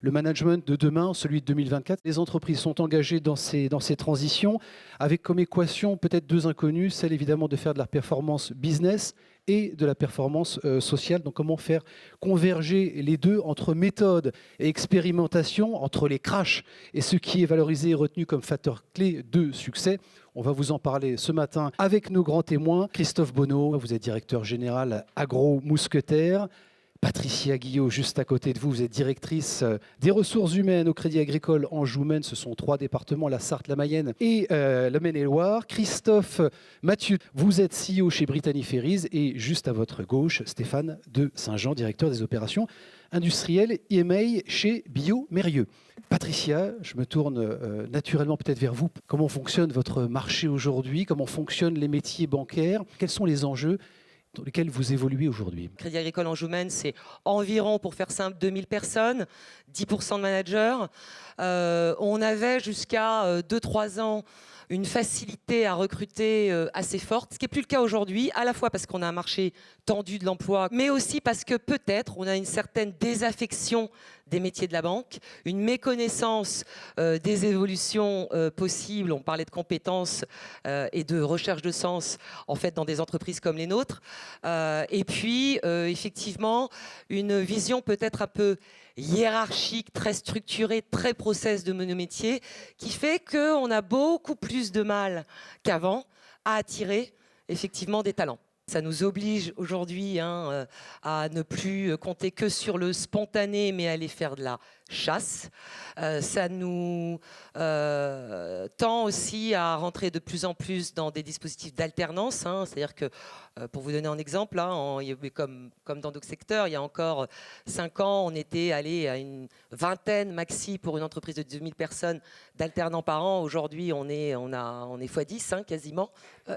Le management de demain, celui de 2024, les entreprises sont engagées dans ces transitions avec comme équation peut-être deux inconnues, celle évidemment de faire de la performance business et de la performance sociale. Donc comment faire converger les deux entre méthode et expérimentation, entre les crashs et ce qui est valorisé et retenu comme facteur clé de succès. On va vous en parler ce matin avec nos grands témoins. Christophe Bonneau, vous êtes directeur général Agro Mousquetaire. Patricia Guillot, juste à côté de vous, vous êtes directrice des ressources humaines au Crédit Agricole Anjou-Maine. Ce sont trois départements, la Sarthe, la Mayenne et la Maine-et-Loire. Christophe Mathieu, vous êtes CEO chez Brittany Ferries et juste à votre gauche, Stéphane de Saint-Jean, directeur des opérations industrielles IMA chez Biomérieux. Patricia, je me tourne naturellement peut-être vers vous. Comment fonctionne votre marché aujourd'hui? Comment fonctionnent les métiers bancaires? Quels sont les enjeux dans lesquels vous évoluez aujourd'hui? Crédit Agricole Anjou-Maine, c'est environ, pour faire simple, 2000 personnes, 10% de managers. On avait jusqu'à 2-3 ans une facilité à recruter assez forte, ce qui n'est plus le cas aujourd'hui, à la fois parce qu'on a un marché tendu de l'emploi, mais aussi parce que peut-être on a une certaine désaffection des métiers de la banque, une méconnaissance des évolutions possibles. On parlait de compétences et de recherche de sens en fait dans des entreprises comme les nôtres. Et puis effectivement une vision peut-être un peu hiérarchique, très structurée, très process de nos métiers, qui fait qu'on a beaucoup plus de mal qu'avant à attirer effectivement des talents. Ça nous oblige aujourd'hui à ne plus compter que sur le spontané, mais à aller faire de la chasse. Ça nous tend aussi à rentrer de plus en plus dans des dispositifs d'alternance. C'est-à-dire que, pour vous donner un exemple, comme dans d'autres secteurs, il y a encore 5 ans, on était allé à une vingtaine maxi pour une entreprise de 2000 personnes d'alternants par an. Aujourd'hui, on est x10 quasiment.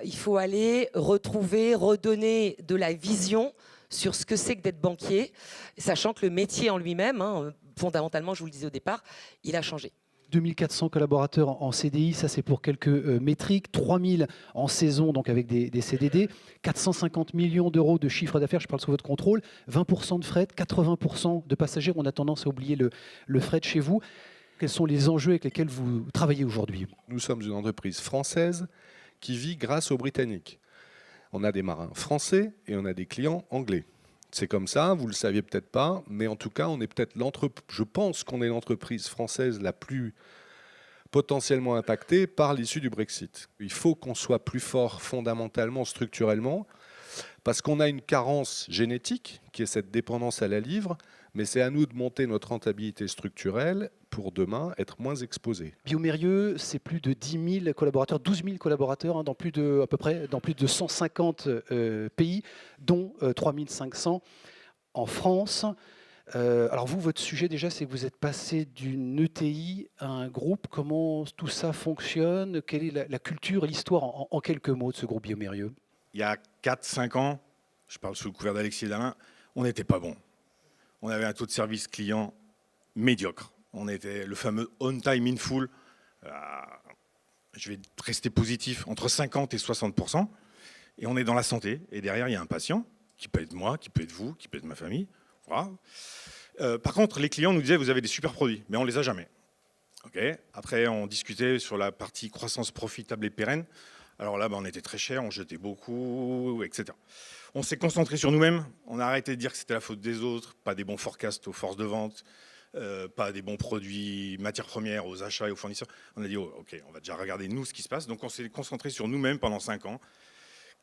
Il faut aller retrouver, redonner de la vision sur ce que c'est que d'être banquier, sachant que le métier en lui-même, fondamentalement, je vous le disais au départ, il a changé. 2400 collaborateurs en CDI, ça c'est pour quelques métriques, 3000 en saison, donc avec des CDD, 450 millions d'euros de chiffre d'affaires, je parle sous votre contrôle, 20% de fret, 80% de passagers, on a tendance à oublier le fret chez vous. Quels sont les enjeux avec lesquels vous travaillez aujourd'hui? Nous sommes une entreprise française qui vit grâce aux Britanniques. On a des marins français et on a des clients anglais. C'est comme ça, vous ne le saviez peut-être pas, mais en tout cas, je pense qu'on est l'entreprise française la plus potentiellement impactée par l'issue du Brexit. Il faut qu'on soit plus fort fondamentalement, structurellement, parce qu'on a une carence génétique, qui est cette dépendance à la livre, mais c'est à nous de monter notre rentabilité structurelle pour demain être moins exposés. Biomérieux, c'est plus de 10 000 collaborateurs, 12 000 collaborateurs dans plus de, à peu près, dans plus de 150 pays, dont 3 500 en France. Alors vous, votre sujet déjà, c'est que vous êtes passé d'une ETI à un groupe. Comment tout ça fonctionne? Quelle est la culture et l'histoire en quelques mots de ce groupe Biomérieux? Il y a 4-5 ans, je parle sous le couvert d'Alexis Dalin, on n'était pas bon. On avait un taux de service client médiocre. On était le fameux on time in full. Je vais rester positif, entre 50 et 60%. Et on est dans la santé. Et derrière, il y a un patient, qui peut être moi, qui peut être vous, qui peut être ma famille. Voilà. Par contre, les clients nous disaient, vous avez des super produits, mais on ne les a jamais. Okay. Après, on discutait sur la partie croissance profitable et pérenne. Alors là, on était très cher, on jetait beaucoup, etc. On s'est concentré sur nous-mêmes. On a arrêté de dire que c'était la faute des autres, pas des bons forecasts aux forces de vente, pas des bons produits, matières premières aux achats et aux fournisseurs. On a dit, oh, OK, on va déjà regarder nous ce qui se passe. Donc on s'est concentré sur nous-mêmes pendant 5 ans.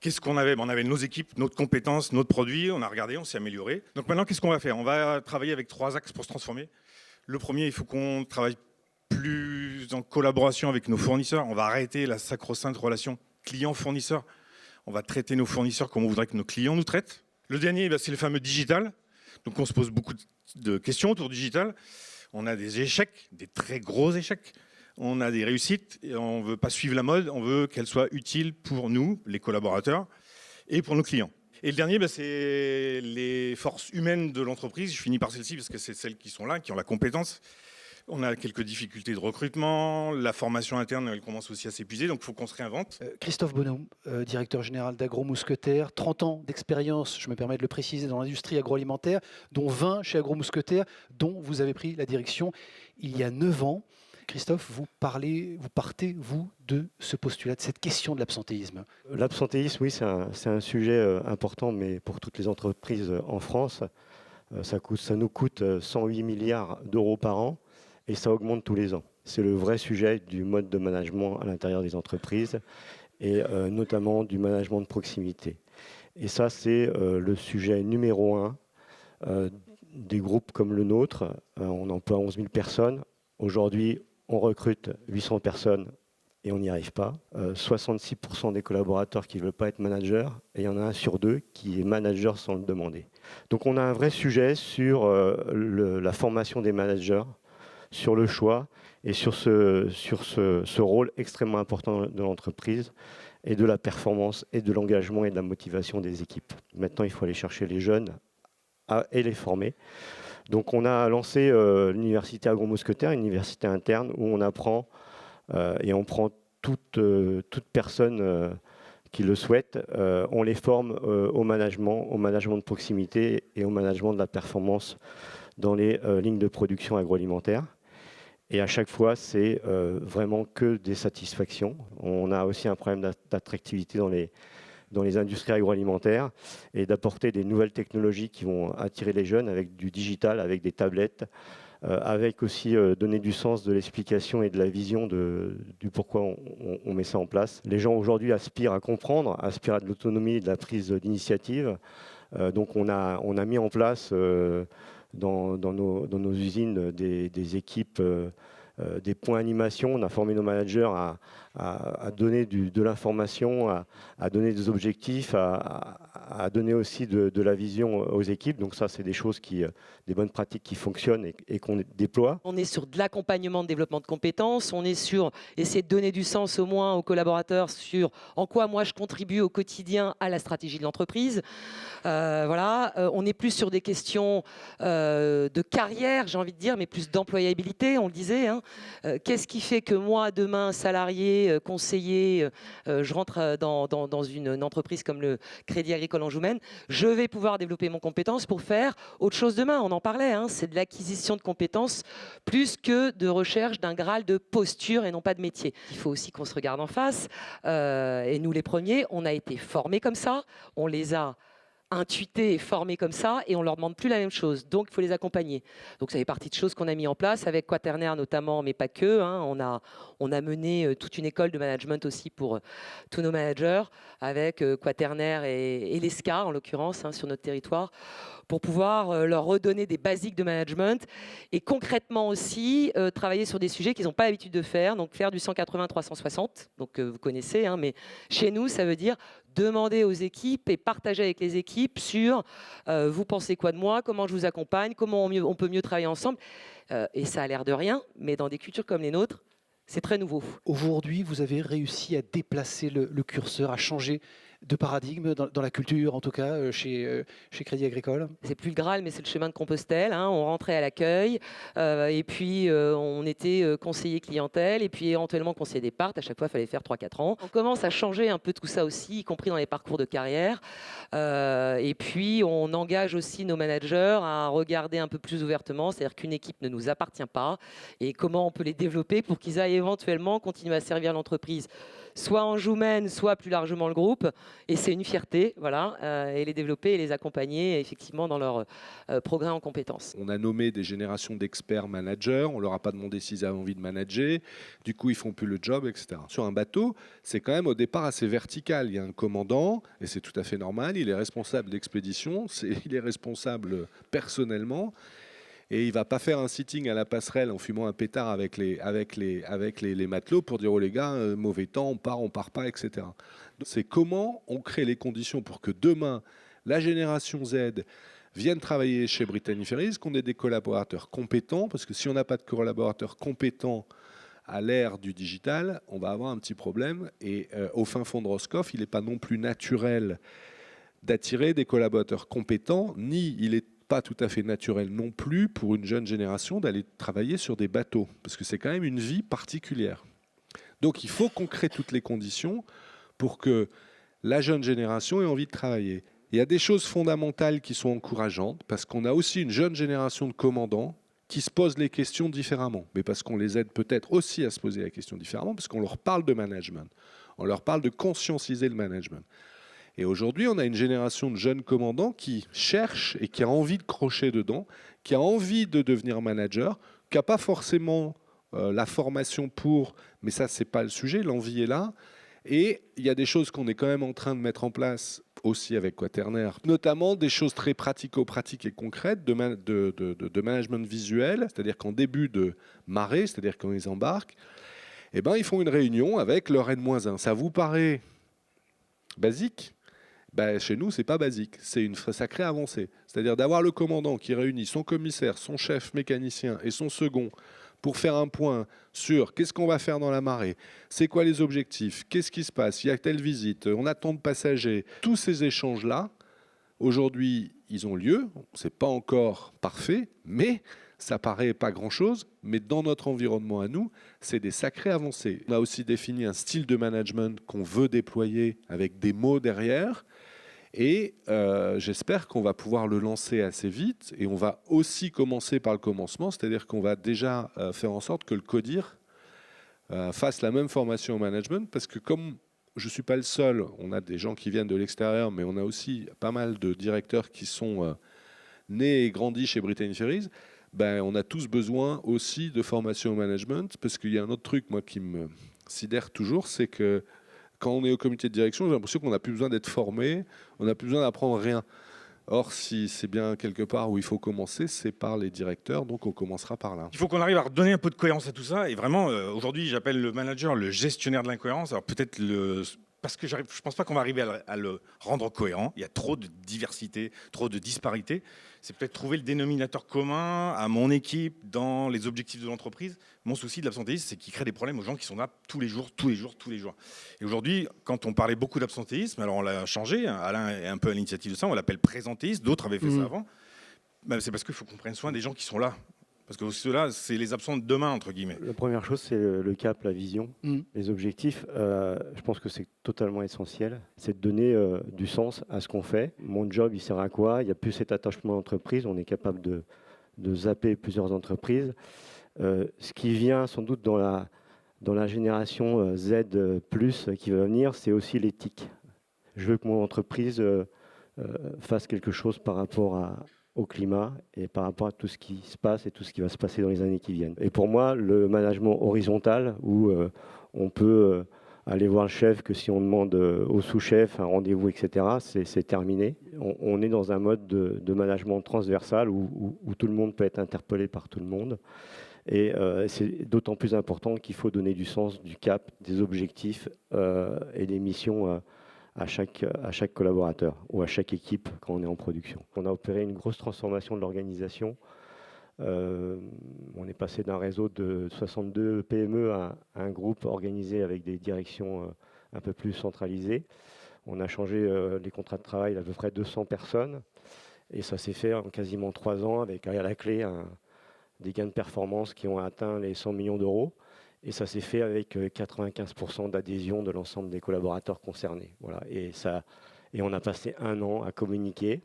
Qu'est-ce qu'on avait? On avait nos équipes, notre compétence, notre produit. On a regardé, on s'est amélioré. Donc maintenant, qu'est-ce qu'on va faire? On va travailler avec 3 axes pour se transformer. Le premier, il faut qu'on travaille plus en collaboration avec nos fournisseurs. On va arrêter la sacro-sainte relation client-fournisseur. On va traiter nos fournisseurs comme on voudrait que nos clients nous traitent. Le dernier, c'est le fameux digital. Donc on se pose beaucoup de questions autour du digital. On a des échecs, des très gros échecs. On a des réussites et on ne veut pas suivre la mode. On veut qu'elle soit utile pour nous, les collaborateurs, et pour nos clients. Et le dernier, c'est les forces humaines de l'entreprise. Je finis par celle-ci parce que c'est celles qui sont là, qui ont la compétence. On a quelques difficultés de recrutement, la formation interne elle commence aussi à s'épuiser, donc il faut qu'on se réinvente. Christophe Bonhomme, directeur général d'Agro Mousquetaire, 30 ans d'expérience, je me permets de le préciser, dans l'industrie agroalimentaire, dont 20 chez Agro Mousquetaire, dont vous avez pris la direction il y a 9 ans. Christophe, vous partez, vous, de ce postulat, de cette question de l'absentéisme. L'absentéisme, oui, c'est un sujet important, mais pour toutes les entreprises en France, ça nous coûte 108 milliards d'euros par an et ça augmente tous les ans. C'est le vrai sujet du mode de management à l'intérieur des entreprises et notamment du management de proximité. Et ça, c'est le sujet numéro 1 des groupes comme le nôtre. On emploie 11 000 personnes. Aujourd'hui, on recrute 800 personnes et on n'y arrive pas. 66% des collaborateurs qui ne veulent pas être managers, et il y en a 1 sur 2 qui est manager sans le demander. Donc on a un vrai sujet sur la formation des managers, sur le choix et sur ce rôle extrêmement important de l'entreprise et de la performance et de l'engagement et de la motivation des équipes. Maintenant, il faut aller chercher les jeunes et les former. Donc on a lancé l'université Agro Mousquetaire, une université interne où on apprend et on prend toute personne qui le souhaite, on les forme au management de proximité et au management de la performance dans les lignes de production agroalimentaire. Et à chaque fois, c'est vraiment que des satisfactions. On a aussi un problème d'attractivité dans les industries agroalimentaires et d'apporter des nouvelles technologies qui vont attirer les jeunes avec du digital, avec des tablettes, avec aussi donner du sens, de l'explication et de la vision du pourquoi on met ça en place. Les gens aujourd'hui aspirent à comprendre, aspirent à de l'autonomie et de la prise d'initiative. Donc on a mis en place dans nos usines des équipes, des points animation. On a formé nos managers à donner de l'information, à donner des objectifs, à donner aussi de la vision aux équipes. Donc ça, c'est des choses des bonnes pratiques qui fonctionnent et qu'on déploie. On est sur de l'accompagnement de développement de compétences, on est sur essayer de donner du sens au moins aux collaborateurs sur en quoi moi je contribue au quotidien à la stratégie de l'entreprise. Voilà, on est plus sur des questions de carrière, j'ai envie de dire, mais plus d'employabilité, on le disait. Hein. Qu'est-ce qui fait que moi, demain, salarié, conseiller, je rentre dans une entreprise comme le Crédit Agricole Anjoumen, je vais pouvoir développer mon compétence pour faire autre chose demain. On en parlait, hein, c'est de l'acquisition de compétences plus que de recherche d'un Graal de posture et non pas de métier. Il faut aussi qu'on se regarde en face. Et nous, les premiers, on a été formés comme ça, on les a intuités et formés comme ça, et on leur demande plus la même chose. Donc, il faut les accompagner. Donc, ça fait partie de choses qu'on a mis en place avec Quaternaire notamment, mais pas que. Hein. On a mené toute une école de management aussi pour tous nos managers, avec Quaternaire et l'ESCA, en l'occurrence, hein, sur notre territoire, pour pouvoir leur redonner des basiques de management et concrètement aussi travailler sur des sujets qu'ils n'ont pas l'habitude de faire, donc faire du 180-360, donc vous connaissez, hein, mais chez nous, ça veut dire demander aux équipes et partager avec les équipes sur vous pensez quoi de moi, comment je vous accompagne, comment on peut mieux travailler ensemble. Et ça a l'air de rien, mais dans des cultures comme les nôtres, c'est très nouveau. Aujourd'hui, vous avez réussi à déplacer le curseur, à changer de paradigme dans la culture, en tout cas, chez Crédit Agricole. C'est plus le Graal, mais c'est le chemin de Compostelle. Hein. On rentrait à l'accueil, et puis on était conseiller clientèle, et puis éventuellement conseiller départ. À chaque fois, il fallait faire 3-4 ans. On commence à changer un peu tout ça aussi, y compris dans les parcours de carrière. Et puis, on engage aussi nos managers à regarder un peu plus ouvertement, c'est-à-dire qu'une équipe ne nous appartient pas, et comment on peut les développer pour qu'ils aillent éventuellement continuer à servir l'entreprise, soit en Anjoumen, soit plus largement le groupe. Et c'est une fierté, voilà, et les développer et les accompagner effectivement dans leur progrès en compétences. On a nommé des générations d'experts managers, on leur a pas demandé s'ils avaient envie de manager, du coup ils font plus le job, etc. Sur un bateau, c'est quand même au départ assez vertical. Il y a un commandant, et c'est tout à fait normal, il est responsable d'expédition, il est responsable personnellement. Et il ne va pas faire un sitting à la passerelle en fumant un pétard avec les matelots pour dire « Oh les gars, mauvais temps, on part pas, etc. » C'est comment on crée les conditions pour que demain, la génération Z vienne travailler chez Brittany Ferries, qu'on ait des collaborateurs compétents, parce que si on n'a pas de collaborateurs compétents à l'ère du digital, on va avoir un petit problème. Et au fin fond de Roscoff, il n'est pas non plus naturel d'attirer des collaborateurs compétents, ni il est pas tout à fait naturel non plus pour une jeune génération d'aller travailler sur des bateaux, parce que c'est quand même une vie particulière. Donc il faut qu'on crée toutes les conditions pour que la jeune génération ait envie de travailler. Il y a des choses fondamentales qui sont encourageantes, parce qu'on a aussi une jeune génération de commandants qui se posent les questions différemment, mais parce qu'on les aide peut-être aussi à se poser la question différemment, parce qu'on leur parle de management, on leur parle de conscientiser le management. Et aujourd'hui, on a une génération de jeunes commandants qui cherchent et qui a envie de crocher dedans, qui a envie de devenir manager, qui n'a pas forcément la formation pour, mais ça, ce n'est pas le sujet, l'envie est là. Et il y a des choses qu'on est quand même en train de mettre en place aussi avec Quaternaire, notamment des choses très pratico-pratiques et concrètes de management visuel, c'est-à-dire qu'en début de marée, c'est-à-dire quand ils embarquent, eh ben, ils font une réunion avec leur N-1. Ça vous paraît basique ? Ben, chez nous, ce n'est pas basique, c'est une sacrée avancée. C'est-à-dire d'avoir le commandant qui réunit son commissaire, son chef mécanicien et son second pour faire un point sur qu'est-ce qu'on va faire dans la marée, c'est quoi les objectifs, qu'est-ce qui se passe, il y a telle visite, on attend de passagers. Tous ces échanges-là, aujourd'hui, ils ont lieu. Ce n'est pas encore parfait, mais ça paraît pas grand-chose. Mais dans notre environnement à nous, c'est des sacrées avancées. On a aussi défini un style de management qu'on veut déployer avec des mots derrière. Et j'espère qu'on va pouvoir le lancer assez vite. Et on va aussi commencer par le commencement, c'est-à-dire qu'on va déjà faire en sorte que le CODIR fasse la même formation au management. Parce que comme je ne suis pas le seul, on a des gens qui viennent de l'extérieur, mais on a aussi pas mal de directeurs qui sont nés et grandis chez Brittany Ferries. Ben, on a tous besoin aussi de formation au management. Parce qu'il y a un autre truc, moi, qui me sidère toujours, c'est que quand on est au comité de direction, j'ai l'impression qu'on n'a plus besoin d'être formé, on n'a plus besoin d'apprendre rien. Or, si c'est bien quelque part où il faut commencer, c'est par les directeurs, donc on commencera par là. Il faut qu'on arrive à redonner un peu de cohérence à tout ça. Et vraiment, aujourd'hui, j'appelle le manager le gestionnaire de l'incohérence. Alors peut-être parce que je ne pense pas qu'on va arriver à le rendre cohérent. Il y a trop de diversité, trop de disparité. C'est peut-être trouver le dénominateur commun à mon équipe dans les objectifs de l'entreprise. Mon souci de l'absentéisme, c'est qu'il crée des problèmes aux gens qui sont là tous les jours. Et aujourd'hui, quand on parlait beaucoup d'absentéisme, alors on l'a changé. Alain est un peu à l'initiative de ça. On l'appelle présentéisme. D'autres avaient fait ça avant. Ben, c'est parce qu'il faut qu'on prenne soin des gens qui sont là. Parce que ceux-là, c'est les absents de demain, entre guillemets. La première chose, c'est le cap, la vision, les objectifs. Je pense que c'est totalement essentiel. C'est de donner du sens à ce qu'on fait. Mon job, il sert à quoi? Il n'y a plus cet attachement à l'entreprise. On est capable de zapper plusieurs entreprises. Ce qui vient sans doute dans la génération Z+, qui va venir, c'est aussi l'éthique. Je veux que mon entreprise fasse quelque chose par rapport au climat et par rapport à tout ce qui se passe et tout ce qui va se passer dans les années qui viennent. Et pour moi, le management horizontal, où on peut aller voir le chef que si on demande au sous-chef un rendez-vous, etc., c'est terminé. On est dans un mode de management transversal où tout le monde peut être interpellé par tout le monde. Et c'est d'autant plus important qu'il faut donner du sens, du cap, des objectifs et des missions à chaque collaborateur ou à chaque équipe quand on est en production. On a opéré une grosse transformation de l'organisation. On est passé d'un réseau de 62 PME à un groupe organisé avec des directions un peu plus centralisées. On a changé les contrats de travail d'à peu près 200 personnes et ça s'est fait en quasiment 3 ans avec à la clé des gains de performance qui ont atteint les 100 millions d'euros. Et ça s'est fait avec 95% d'adhésion de l'ensemble des collaborateurs concernés. Voilà. Et on a passé 1 an à communiquer,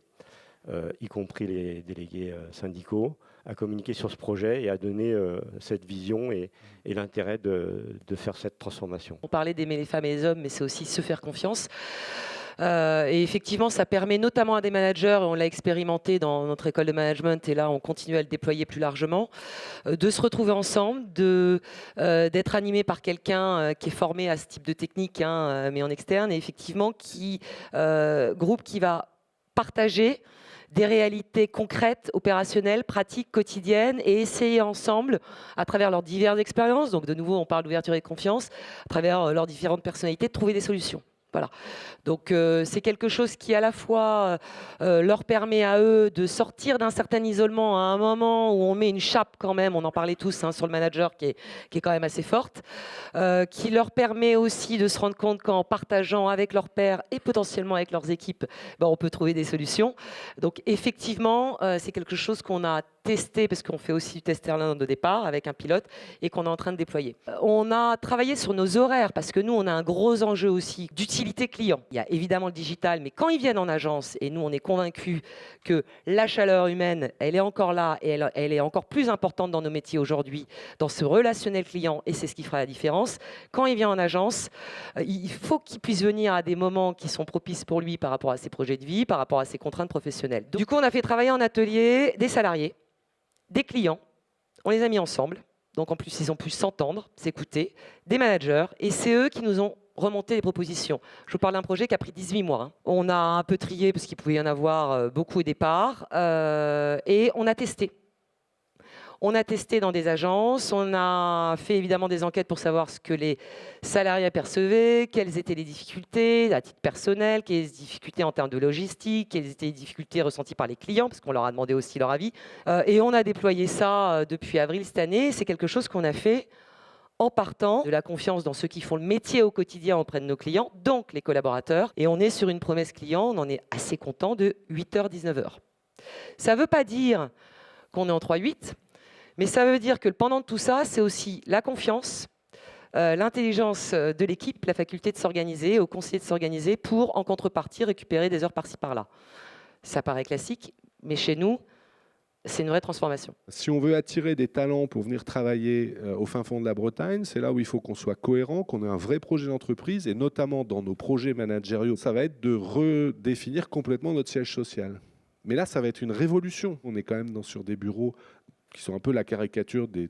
y compris les délégués syndicaux, à communiquer sur ce projet et à donner cette vision et l'intérêt de faire cette transformation. On parlait d'aimer les femmes et les hommes, mais c'est aussi se faire confiance. Et effectivement, ça permet notamment à des managers, on l'a expérimenté dans notre école de management et là on continue à le déployer plus largement, de se retrouver ensemble, d'être animé par quelqu'un qui est formé à ce type de technique, mais en externe, et effectivement groupe qui va partager des réalités concrètes, opérationnelles, pratiques, quotidiennes, et essayer ensemble, à travers leurs diverses expériences, donc de nouveau on parle d'ouverture et de confiance, à travers leurs différentes personnalités, de trouver des solutions. Voilà. Donc c'est quelque chose qui à la fois leur permet à eux de sortir d'un certain isolement à un moment où on met une chape quand même, on en parlait tous sur le manager qui est quand même assez forte, qui leur permet aussi de se rendre compte qu'en partageant avec leurs pairs et potentiellement avec leurs équipes, on peut trouver des solutions. Donc effectivement, c'est quelque chose qu'on a testé, parce qu'on fait aussi du test Erlang de départ avec un pilote et qu'on est en train de déployer. On a travaillé sur nos horaires parce que nous, on a un gros enjeu aussi d'utilité client. Il y a évidemment le digital, mais quand ils viennent en agence, et nous, on est convaincus que la chaleur humaine, elle est encore là et elle est encore plus importante dans nos métiers aujourd'hui, dans ce relationnel client, et c'est ce qui fera la différence. Quand il vient en agence, il faut qu'il puisse venir à des moments qui sont propices pour lui par rapport à ses projets de vie, par rapport à ses contraintes professionnelles. Du coup, on a fait travailler en atelier des salariés, des clients, on les a mis ensemble, donc en plus ils ont pu s'entendre, s'écouter, des managers, et c'est eux qui nous ont remonté les propositions. Je vous parle d'un projet qui a pris 18 mois. On a un peu trié parce qu'il pouvait y en avoir beaucoup au départ, et on a testé. On a testé dans des agences, on a fait évidemment des enquêtes pour savoir ce que les salariés apercevaient, quelles étaient les difficultés à titre personnel, quelles étaient les difficultés en termes de logistique, quelles étaient les difficultés ressenties par les clients, parce qu'on leur a demandé aussi leur avis. Et on a déployé ça depuis avril cette année. C'est quelque chose qu'on a fait en partant de la confiance dans ceux qui font le métier au quotidien auprès de nos clients, donc les collaborateurs. Et on est sur une promesse client, on en est assez content, de 8h-19h. Ça ne veut pas dire qu'on est en 3-8, mais ça veut dire que le pendant de tout ça, c'est aussi la confiance, l'intelligence de l'équipe, la faculté de s'organiser, aux conseillers de s'organiser pour, en contrepartie, récupérer des heures par-ci par-là. Ça paraît classique, mais chez nous, c'est une vraie transformation. Si on veut attirer des talents pour venir travailler au fin fond de la Bretagne, c'est là où il faut qu'on soit cohérent, qu'on ait un vrai projet d'entreprise, et notamment dans nos projets managériaux, ça va être de redéfinir complètement notre siège social. Mais là, ça va être une révolution. On est quand même sur des bureaux qui sont un peu la caricature des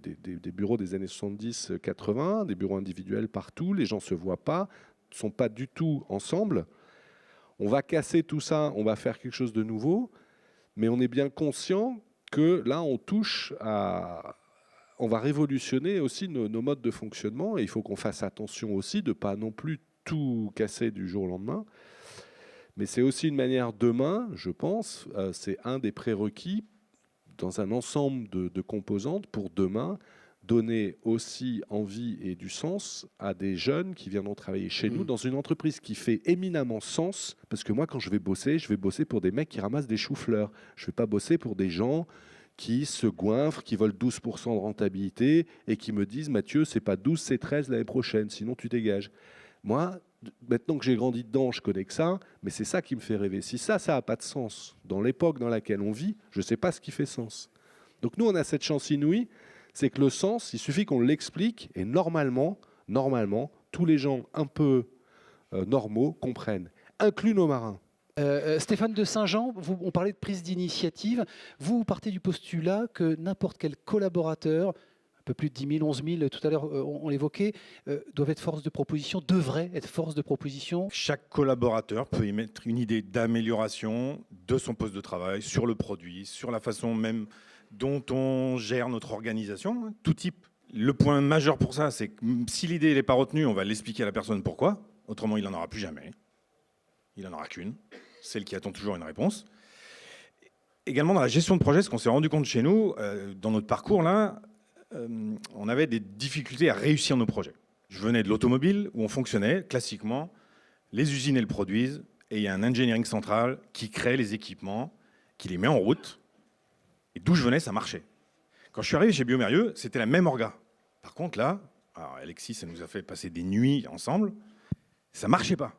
bureaux des années 70-80, des bureaux individuels partout, les gens ne se voient pas, ne sont pas du tout ensemble. On va casser tout ça, on va faire quelque chose de nouveau, mais on est bien conscient que là, on touche à... On va révolutionner aussi nos modes de fonctionnement, et il faut qu'on fasse attention aussi de ne pas non plus tout casser du jour au lendemain. Mais c'est aussi une manière demain, je pense, c'est un des prérequis dans un ensemble de composantes pour demain, donner aussi envie et du sens à des jeunes qui viendront travailler chez nous dans une entreprise qui fait éminemment sens. Parce que moi, quand je vais bosser pour des mecs qui ramassent des choux-fleurs. Je ne vais pas bosser pour des gens qui se goinfrent, qui veulent 12% de rentabilité et qui me disent « Mathieu, c'est pas 12, c'est 13 l'année prochaine, sinon tu dégages ». Moi, maintenant que j'ai grandi dedans, je connais que ça, mais c'est ça qui me fait rêver. Si ça n'a pas de sens dans l'époque dans laquelle on vit, je ne sais pas ce qui fait sens. Donc nous, on a cette chance inouïe, c'est que le sens, il suffit qu'on l'explique, et normalement, tous les gens un peu normaux comprennent, inclus nos marins. Stéphane de Saint-Jean, on parlait de prise d'initiative. Vous partez du postulat que n'importe quel collaborateur, un peu plus de 10 000, 11 000, tout à l'heure on l'évoquait, doivent être force de proposition, devraient être force de proposition. Chaque collaborateur peut émettre une idée d'amélioration de son poste de travail, sur le produit, sur la façon même dont on gère notre organisation, tout type. Le point majeur pour ça, c'est que si l'idée n'est pas retenue, on va l'expliquer à la personne pourquoi. Autrement, il n'en aura plus jamais. Il n'en aura qu'une, celle qui attend toujours une réponse. Également, dans la gestion de projet, ce qu'on s'est rendu compte chez nous, dans notre parcours, là, on avait des difficultés à réussir nos projets. Je venais de l'automobile, où on fonctionnait classiquement, les usines elles produisent, et il y a un engineering central qui crée les équipements, qui les met en route, et d'où je venais, ça marchait. Quand je suis arrivé chez Biomérieux, c'était la même orga. Par contre, là, alors Alexis, ça nous a fait passer des nuits ensemble, ça ne marchait pas.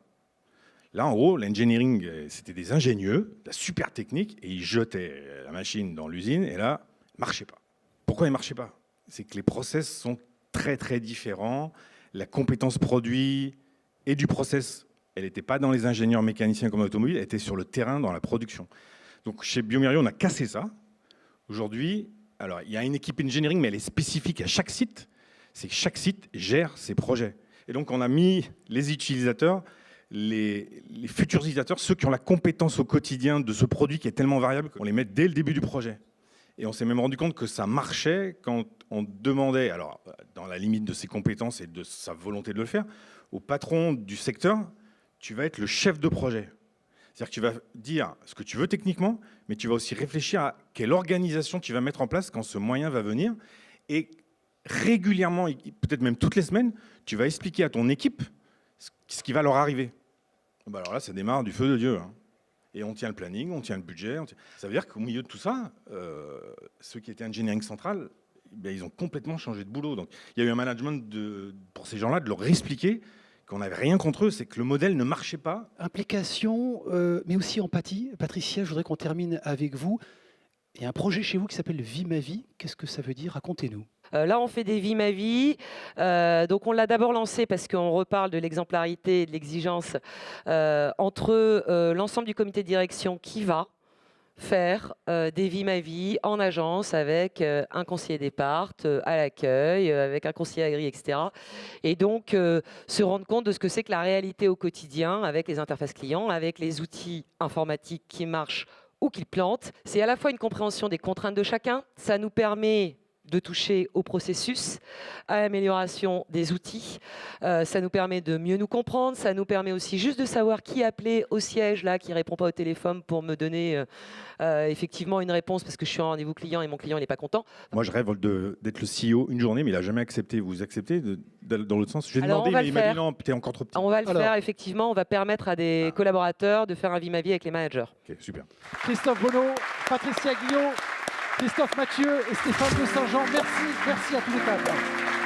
Là, en gros, l'engineering, c'était des ingénieux, de la super technique, et ils jetaient la machine dans l'usine, et là, il ne marchait pas. Pourquoi il ne marchait pas? C'est que les process sont très, très différents. La compétence produit et du process, elle n'était pas dans les ingénieurs mécaniciens comme l'automobile, elle était sur le terrain, dans la production. Donc, chez Biomérieux, on a cassé ça. Aujourd'hui, alors, il y a une équipe engineering, mais elle est spécifique à chaque site. C'est que chaque site gère ses projets. Et donc, on a mis les utilisateurs, les futurs utilisateurs, ceux qui ont la compétence au quotidien de ce produit qui est tellement variable qu'on les met dès le début du projet. Et on s'est même rendu compte que ça marchait quand on demandait, alors dans la limite de ses compétences et de sa volonté de le faire, au patron du secteur, tu vas être le chef de projet. C'est-à-dire que tu vas dire ce que tu veux techniquement, mais tu vas aussi réfléchir à quelle organisation tu vas mettre en place quand ce moyen va venir. Et régulièrement, peut-être même toutes les semaines, tu vas expliquer à ton équipe ce qui va leur arriver. Bah alors là, ça démarre du feu de Dieu. Hein. Et on tient le planning, on tient le budget. Ça veut dire qu'au milieu de tout ça, ceux qui étaient engineering central, ils ont complètement changé de boulot. Donc il y a eu un management pour ces gens-là de leur expliquer qu'on n'avait rien contre eux, c'est que le modèle ne marchait pas. Implication, mais aussi empathie. Patricia, je voudrais qu'on termine avec vous. Il y a un projet chez vous qui s'appelle Vie ma vie. Qu'est-ce que ça veut dire? Racontez-nous. Là, on fait des Vie ma vie. Donc, on l'a d'abord lancé parce qu'on reparle de l'exemplarité et de l'exigence entre l'ensemble du comité de direction qui va faire des Vie ma vie en agence avec un conseiller départ à l'accueil, avec un conseiller agri, etc. Et donc, se rendre compte de ce que c'est que la réalité au quotidien avec les interfaces clients, avec les outils informatiques qui marchent ou qui plantent. C'est à la fois une compréhension des contraintes de chacun. Ça nous permet de toucher au processus, à l'amélioration des outils. Ça nous permet de mieux nous comprendre. Ça nous permet aussi juste de savoir qui appeler au siège, là, qui ne répond pas au téléphone pour me donner effectivement une réponse parce que je suis en rendez-vous client et mon client n'est pas content. Moi, je rêve d'être le CEO une journée, mais il n'a jamais accepté. Vous acceptez dans l'autre sens? J'ai demandé, mais il m'a dit non, t'es encore trop petit. On va le faire, effectivement. On va permettre à des collaborateurs de faire un Vie ma vie avec les managers. Ok, super. Christophe Bonneau, Patricia Guillot, Christophe Mathieu et Stéphane de Saint-Jean, merci à tous les quatre.